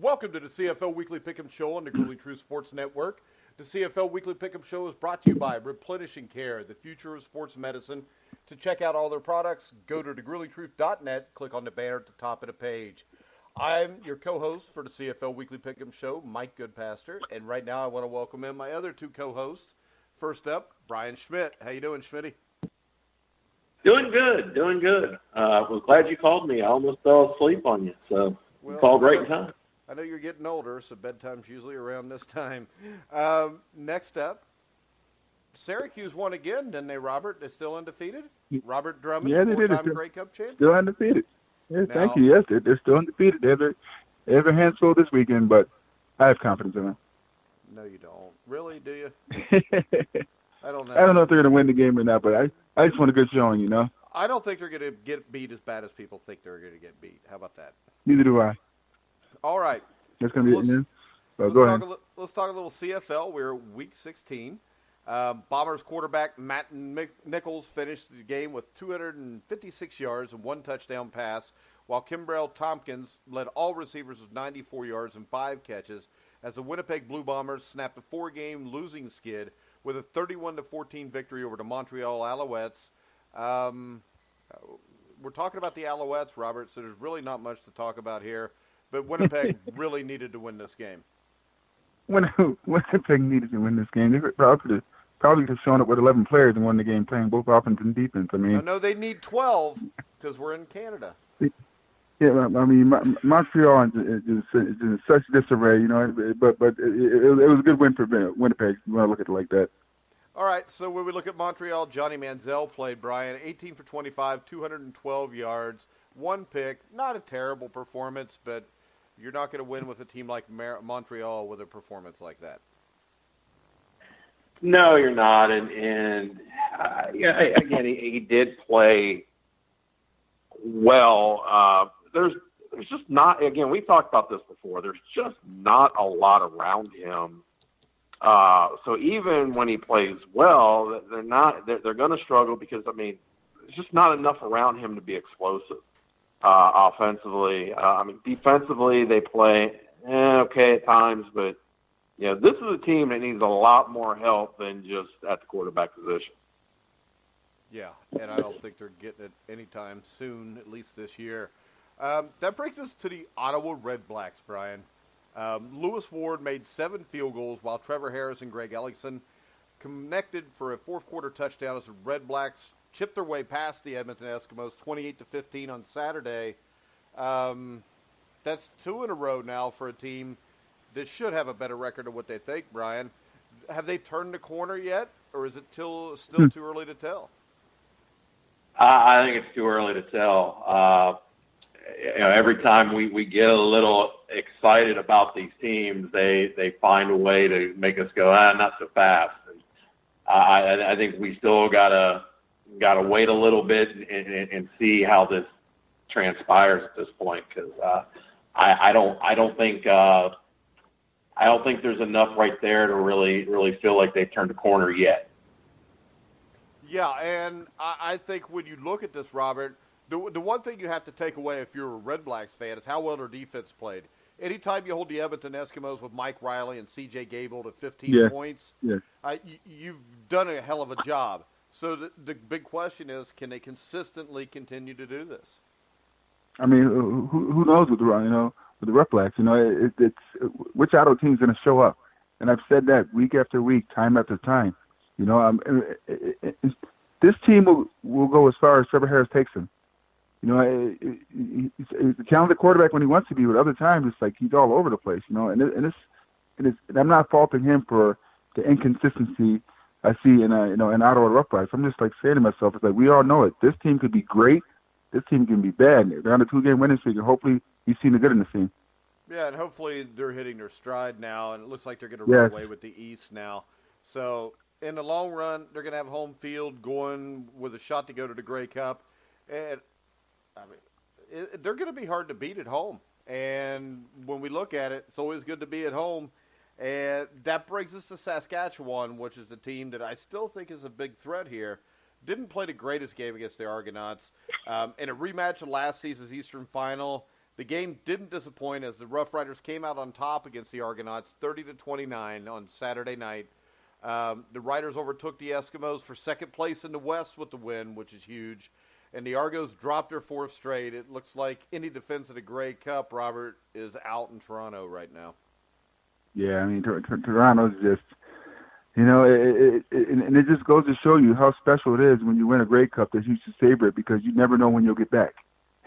Welcome to the CFL Weekly Pick'em Show on the Grueling True Sports Network. The CFL Weekly Pick'em Show is brought to you by Replenishing Care, the future of sports medicine. To check out all their products, go to thegruelingtruth.net, click on the banner at the top of the page. I'm your co-host for the CFL Weekly Pick'em Show, Mike Goodpaster, and right now I want to welcome in my other two co-hosts. First up, Brian Schmidt. How you doing, Schmitty? Doing good. Was glad you called me. I almost fell asleep on you, so you called right in time. I know you're getting older, so bedtime's usually around this time. Next up, Syracuse won again, didn't they, Robert? They're still undefeated? Robert Drummond, four-time Grey Cup champion? Still undefeated. Yeah, thank you. Yes, they're still undefeated. They have their hands full this weekend, but I have confidence in them. No, you don't. Really, do you? I don't know. I don't know if they're going to win the game or not, but I just want a good showing, you know? I don't think they're going to get beat as bad as people think they're going to get beat. How about that? Neither do I. All right. That's going to be it. Go ahead. Let's talk a little CFL. We're week 16. Bombers quarterback Matt Nichols finished the game with 256 yards and one touchdown pass, while Kimbrell Tompkins led all receivers with 94 yards and 5 catches as the Winnipeg Blue Bombers snapped a 4-game losing skid with a 31-14 victory over the Montreal Alouettes. We're talking about the Alouettes, Robert, so there's really not much to talk about here. But Winnipeg really needed to win this game. Winnipeg needed to win this game. They probably could have shown up with 11 players and won the game, playing both offense and defense. I mean, no, they need 12 because we're in Canada. Yeah, I mean, Montreal is in such disarray, you know. But it was a good win for Winnipeg. You want to look at it like that. All right, so when we look at Montreal, Johnny Manziel played, Brian, 18 for 25, 212 yards, 1 pick. Not a terrible performance, but you're not going to win with a team like Montreal with a performance like that. No, you're not. And again, he did play well. There's just not. Again, we talked about this before. There's just not a lot around him. So even when he plays well, they're going to struggle because there's just not enough around him to be explosive. Offensively, defensively they play okay at times, but this is a team that needs a lot more help than just at the quarterback position. Yeah, and I don't think they're getting it anytime soon, at least this year. That brings us to the Ottawa Red Blacks, Brian. Lewis Ward made 7 field goals while Trevor Harris and Greg Ellingson connected for a fourth-quarter touchdown as the Red Blacks chipped their way past the Edmonton Eskimos 28-15 on Saturday. That's 2 in a row now for a team that should have a better record of what they think, Brian. Have they turned the corner yet, or is it still too early to tell? I think it's too early to tell. Every time we get a little excited about these teams, they find a way to make us go, not so fast. And I think we still gotta wait a little bit and see how this transpires at this point, because I don't think there's enough right there to really feel like they've turned a corner yet. Yeah, and I think when you look at this, Robert, the one thing you have to take away if you're a Red Blacks fan is how well their defense played. Anytime you hold the Edmonton Eskimos with Mike Riley and C.J. Gable to 15 points, you've done a hell of a job. So the big question is, can they consistently continue to do this? I mean, who knows with the Red Blacks? It's which Ottawa team's going to show up, and I've said that week after week, time after time. This team will go as far as Trevor Harris takes them. He's a talented quarterback when he wants to be, but other times it's like he's all over the place. And I'm not faulting him for the inconsistency I see in Ottawa Red Blacks. I'm just saying to myself, it's like we all know it. This team could be great. This team can be bad. They're on a 2-game winning streak, and hopefully he's seen the good in the team. Yeah, and hopefully they're hitting their stride now, and it looks like they're going to run away with the East now. So in the long run, they're going to have home field going with a shot to go to the Grey Cup. And they're going to be hard to beat at home. And when we look at it, it's always good to be at home. And that brings us to Saskatchewan, which is the team that I still think is a big threat here. Didn't play the greatest game against the Argonauts. In a rematch of last season's Eastern Final, The game didn't disappoint as the Rough Riders came out on top against the Argonauts 30-29 on Saturday night. The Riders overtook the Eskimos for second place in the West with the win, which is huge. And the Argos dropped their fourth straight. It looks like any defense of the Grey Cup, Robert, is out in Toronto right now. Yeah, I mean, Toronto's just, and it just goes to show you how special it is when you win a Grey Cup that you should savor it because you never know when you'll get back.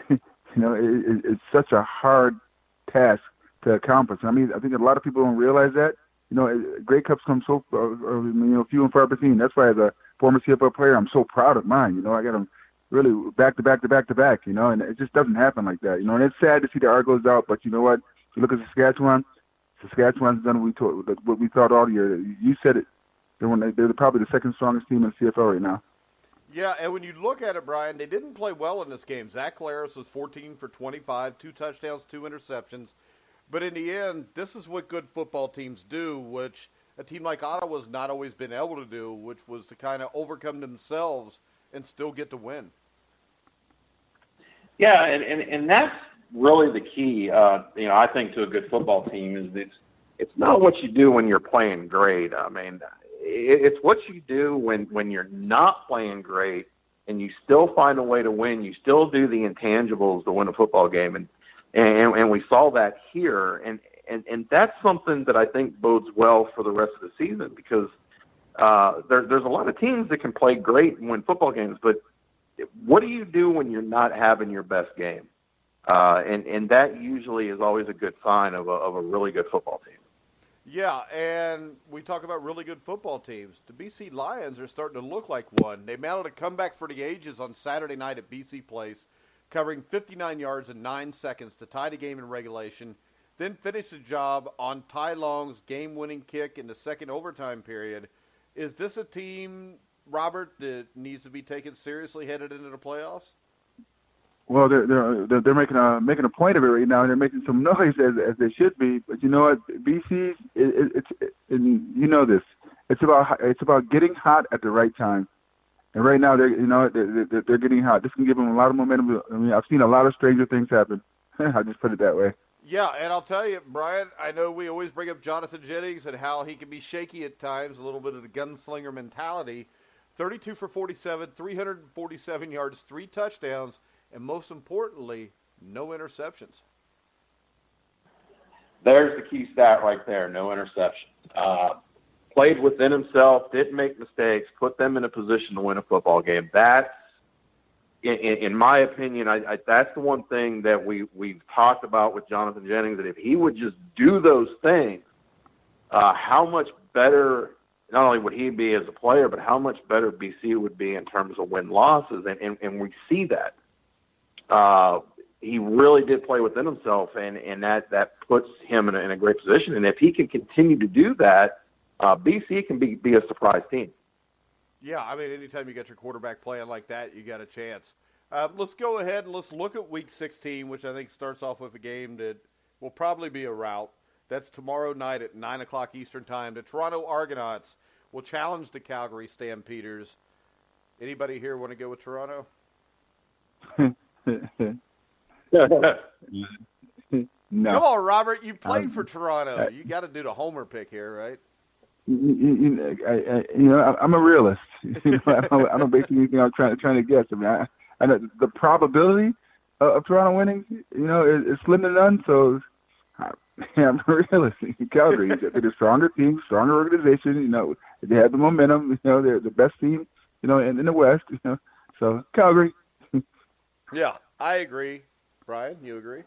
It's such a hard task to accomplish. I mean, I think a lot of people don't realize that. Grey Cups come so few and far between. That's why, as a former CFL player, I'm so proud of mine. I got them really back to back, and it just doesn't happen like that. And it's sad to see the Argos out, but you know what? If you look at Saskatchewan's done what we thought all year. You said it. They're probably the second strongest team in CFL right now. Yeah, and when you look at it, Brian, they didn't play well in this game. Zach Claris was 14 for 25, 2 touchdowns, 2 interceptions. But in the end, this is what good football teams do, which a team like Ottawa's not always been able to do, which was to kind of overcome themselves and still get the win. Yeah, and that's really the key, I think, to a good football team is it's not what you do when you're playing great. I mean, it's what you do when you're not playing great and you still find a way to win. You still do the intangibles to win a football game, and we saw that here, and that's something that I think bodes well for the rest of the season because there's a lot of teams that can play great and win football games, but what do you do when you're not having your best game? And that usually is always a good sign of a really good football team. Yeah, and we talk about really good football teams. The BC Lions are starting to look like one. They mounted a comeback for the ages on Saturday night at BC Place, covering 59 yards in 9 seconds to tie the game in regulation, then finished the job on Ty Long's game-winning kick in the second overtime period. Is this a team, Robert, that needs to be taken seriously headed into the playoffs? Well, they're making a point of it right now, and they're making some noise as they should be. But you know what, BC, this. It's about getting hot at the right time, and right now they're getting hot. This can give them a lot of momentum. I mean, I've seen a lot of stranger things happen. I'll just put it that way. Yeah, and I'll tell you, Brian, I know we always bring up Jonathan Jennings and how he can be shaky at times, a little bit of the gunslinger mentality. 32 for 47, 347 yards, 3 touchdowns. And most importantly, no interceptions. There's the key stat right there, no interceptions. Played within himself, didn't make mistakes, put them in a position to win a football game. That's, in my opinion, that's the one thing that we've talked about with Jonathan Jennings, that if he would just do those things, how much better not only would he be as a player, but how much better BC would be in terms of win-losses. And we see that. He really did play within himself, and that puts him in a great position. And if he can continue to do that, BC can be a surprise team. Yeah, I mean, anytime you get your quarterback playing like that, you got a chance. Let's go ahead and let's look at Week 16, which I think starts off with a game that will probably be a rout. That's tomorrow night at 9 o'clock Eastern Time. The Toronto Argonauts will challenge the Calgary Stampeders. Anybody here want to go with Toronto? No. Come on, Robert. You played for Toronto. You got to do the homer pick here, right? I'm a realist. I don't base anything on trying to guess. I mean, I know the probability of Toronto winning, is slim to none. So I'm a realist. Calgary, they're a stronger team, stronger organization. They have the momentum. They're the best team, in the West. So Calgary. Yeah, I agree. Brian, you agree?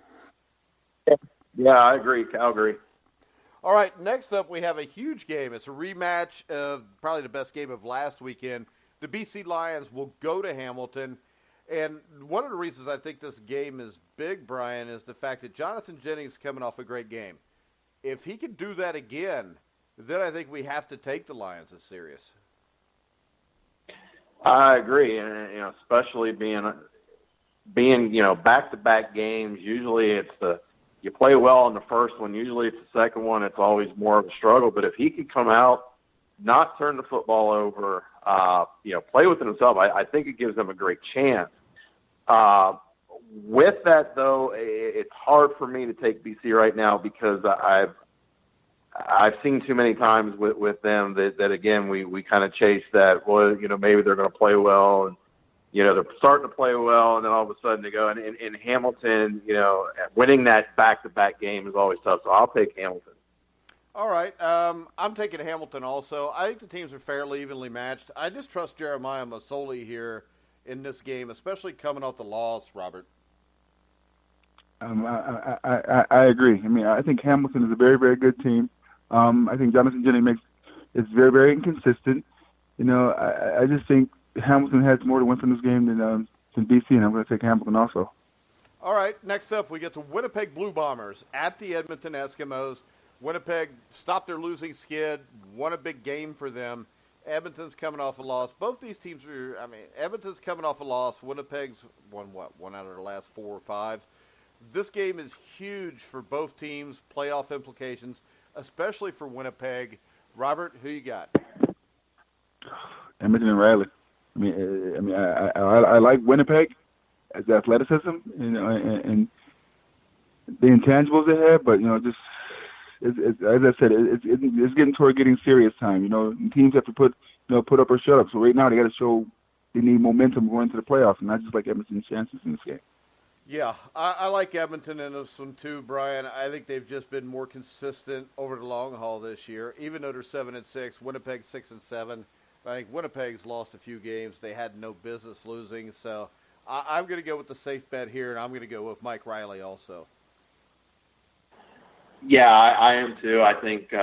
Yeah, I agree. Calgary. All right, next up we have a huge game. It's a rematch of probably the best game of last weekend. The BC Lions will go to Hamilton. And one of the reasons I think this game is big, Brian, is the fact that Jonathan Jennings is coming off a great game. If he can do that again, then I think we have to take the Lions as serious. I agree, and especially being back-to-back games. Usually it's you play well in the first one. Usually it's the second one. It's always more of a struggle. But if he can come out, not turn the football over, play within himself, I think it gives them a great chance. With that, though, it's hard for me to take BC right now because I've seen too many times with them that again, we kind of chase that, well, maybe they're going to play well, and, they're starting to play well, and then all of a sudden they go. And in Hamilton, winning that back-to-back game is always tough, so I'll take Hamilton. All right. I'm taking Hamilton also. I think the teams are fairly evenly matched. I just trust Jeremiah Masoli here in this game, especially coming off the loss, Robert. I agree. I mean, I think Hamilton is a very, very good team. I think Jonathan Jennings is very, very inconsistent. I just think Hamilton has more to win from this game than BC, and I'm going to take Hamilton also. All right, next up we get the Winnipeg Blue Bombers at the Edmonton Eskimos. Winnipeg stopped their losing skid, won a big game for them. Edmonton's coming off a loss. Both these teams Edmonton's coming off a loss. Winnipeg's won, one out of their last 4 or 5. This game is huge for both teams, playoff implications, especially for Winnipeg. Robert, who you got? Edmonton and Riley. I like Winnipeg as athleticism, and the intangibles they have, but it's, as I said, it's getting toward getting serious time. Teams have to put up or shut up. So right now they got to show they need momentum going into the playoffs, and I just like Edmonton's chances in this game. Yeah, I like Edmonton in this one too, Brian. I think they've just been more consistent over the long haul this year. Even though they're 7-6, Winnipeg 6-7. I think Winnipeg's lost a few games they had no business losing. So I'm going to go with the safe bet here, and I'm going to go with Mike Riley also. Yeah, I am too. I think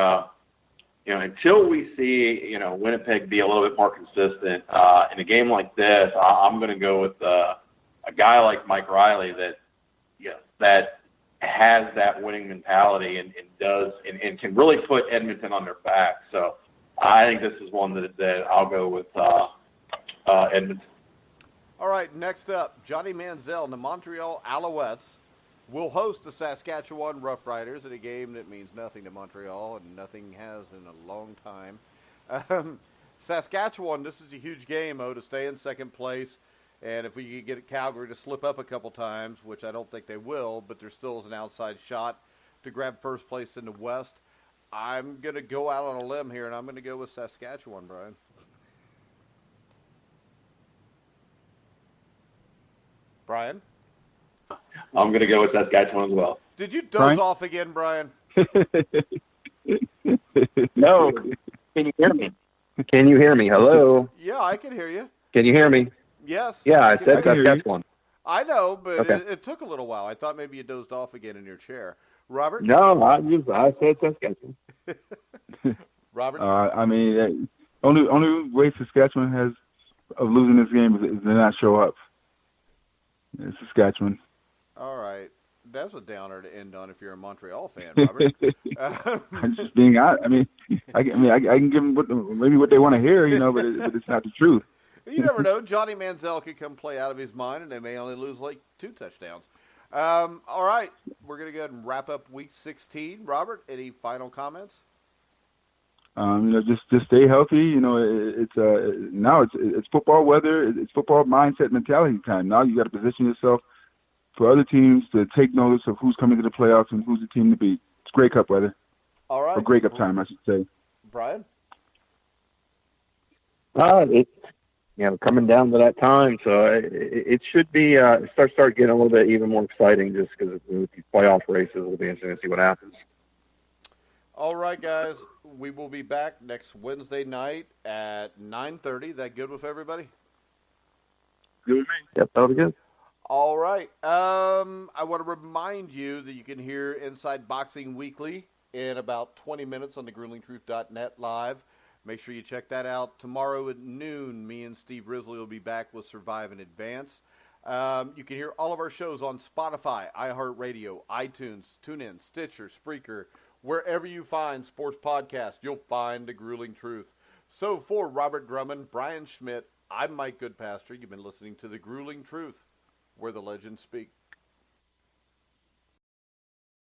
until we see Winnipeg be a little bit more consistent in a game like this, I'm going to go with a guy like Mike Riley that has that winning mentality and can really put Edmonton on their back. So I think this is one that I'll go with Edmonton. All right, next up, Johnny Manziel and the Montreal Alouettes will host the Saskatchewan Roughriders in a game that means nothing to Montreal and nothing has in a long time. Saskatchewan, this is a huge game, to stay in second place. And if we could get Calgary to slip up a couple times, which I don't think they will, but there still is an outside shot to grab first place in the West, I'm going to go out on a limb here, and I'm going to go with Saskatchewan, Brian. Brian? I'm going to go with Saskatchewan as well. Did you doze off again, Brian? No. Can you hear me? Can you hear me? Hello? Yeah, I can hear you. Can you hear me? Yes. Yeah, I said Saskatchewan. I know, but okay. it took a little while. I thought maybe you dozed off again in your chair. Robert? No, I said Saskatchewan. Robert? Only way Saskatchewan has of losing this game is to not show up. It's Saskatchewan. All right. That's a downer to end on if you're a Montreal fan, Robert. I'm just being honest. I can give them what they want to hear, but it's not the truth. You never know. Johnny Manziel could come play out of his mind, and they may only lose like 2 touchdowns. All right. We're going to go ahead and wrap up Week 16. Robert, any final comments? Just stay healthy. Now it's football weather. It's football mindset mentality time. Now you got to position yourself for other teams to take notice of who's coming to the playoffs and who's the team to beat. It's Grey Cup weather. All right. Or Grey Cup time, I should say. Brian? It's coming down to that time, so it should be start getting a little bit even more exciting just because with these playoff races, it'll be interesting to see what happens. All right, guys. We will be back next Wednesday night at 9:30. That good with everybody? Good with me. Yep, that'll be good. All right. I want to remind you that you can hear Inside Boxing Weekly in about 20 minutes on the grulingtruth.net live. Make sure you check that out. Tomorrow at noon, me and Steve Risley will be back with Survive in Advance. You can hear all of our shows on Spotify, iHeartRadio, iTunes, TuneIn, Stitcher, Spreaker. Wherever you find sports podcasts, you'll find The Grueling Truth. So for Robert Drummond, Brian Schmidt, I'm Mike Goodpaster. You've been listening to The Grueling Truth, where the legends speak.